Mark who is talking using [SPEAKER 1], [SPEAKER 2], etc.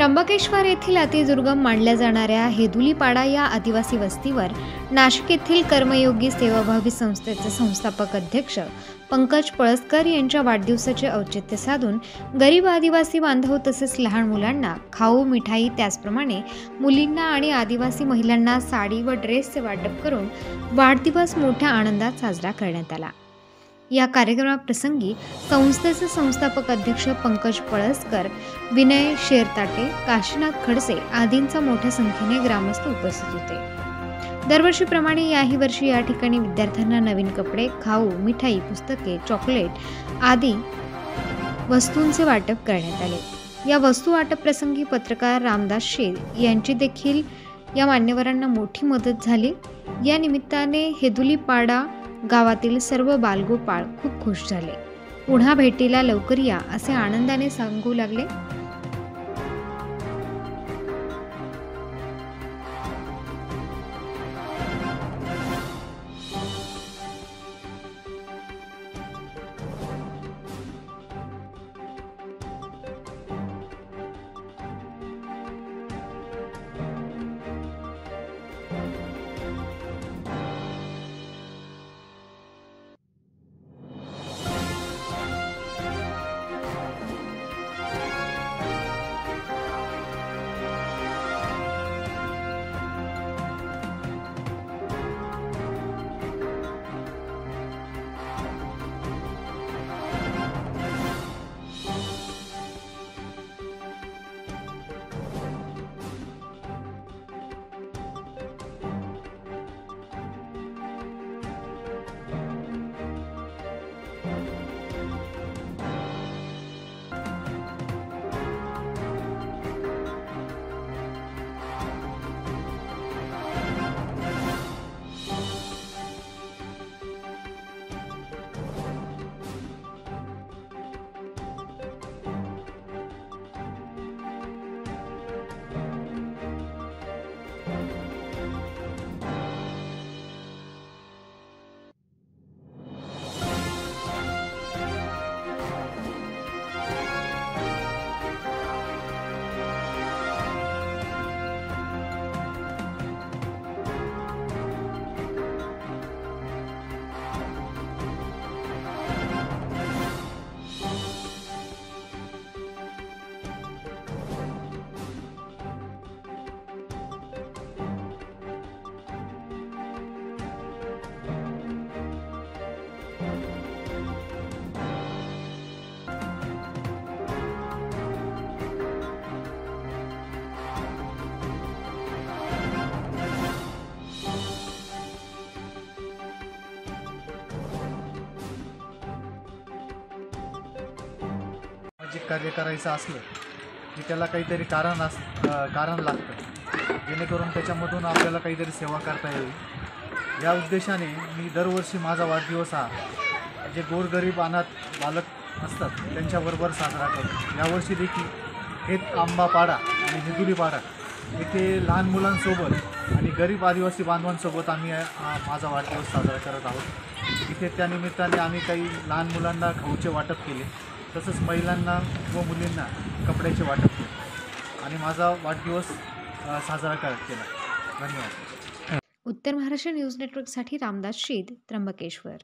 [SPEAKER 1] त्र्यंबकेश्वर येथील अतिदुर्गम मानल्या जाणाऱ्या हेदुलीपाडा या आदिवासी वस्तीवर नाशिक येथील कर्मयोगी सेवाभावी संस्थेचे संस्थापक अध्यक्ष पंकज पळसकर यांच्या वाढदिवसाचे औचित्य साधून गरीब आदिवासी बांधव तसेच लहान मुलांना खाऊ मिठाई त्याचप्रमाणे मुलींना आणि आदिवासी महिलांना साडी व ड्रेसचे वाटप करून वाढदिवस मोठ्या आनंदात साजरा करण्यात आला। या कार्यक्रमाप्रसंगी संस्थेचे संस्थापक अध्यक्ष पंकज पळसकर, विनय शेरताटे, काशीनाथ खडसे आदींचा मोठ्या संख्येने ग्रामस्थ उपस्थित होते। दरवर्षीप्रमाणे याही वर्षी या ठिकाणी विद्यार्थ्यांना नवीन कपडे, खाऊ, मिठाई, पुस्तके, चॉकलेट आदी वस्तूंचे वाटप करण्यात आले। या वस्तू वाटप प्रसंगी पत्रकार रामदास शेद यांची देखील या मान्यवरांना मोठी मदत झाली। या निमित्ताने हेदुलीपाडा गावातील सर्व बालगोपाळ खूप खुश झाले। पुन्हा भेटीला लवकर या असे आनंदाने सांगू लागले।
[SPEAKER 2] कार्य करायचं असलं की त्याला काहीतरी कारण लागतं, जेणेकरून त्याच्यामधून आपल्याला काहीतरी सेवा करता येईल। या उद्देशाने मी दरवर्षी माझा वाढदिवस हा जे गोरगरीब अनाथ बालक असतात त्यांच्याबरोबर साजरा करतो। यावर्षी देखील हेत आंबापाडा आणि हेदुलीपाडा येथे लहान मुलांसोबत आणि गरीब आदिवासी बांधवांसोबत आम्ही माझा वाढदिवस साजरा करत आहोत। इथे त्यानिमित्ताने आम्ही काही लहान मुलांना खाऊचे वाटप केले, तसंच महिलांना व मुलींना कपड्याचे वाटप केले आणि माझा वाढदिवस साजरा केला। धन्यवाद।
[SPEAKER 1] उत्तर महाराष्ट्र न्यूज नेटवर्कसाठी रामदास शेद, त्र्यंबकेश्वर।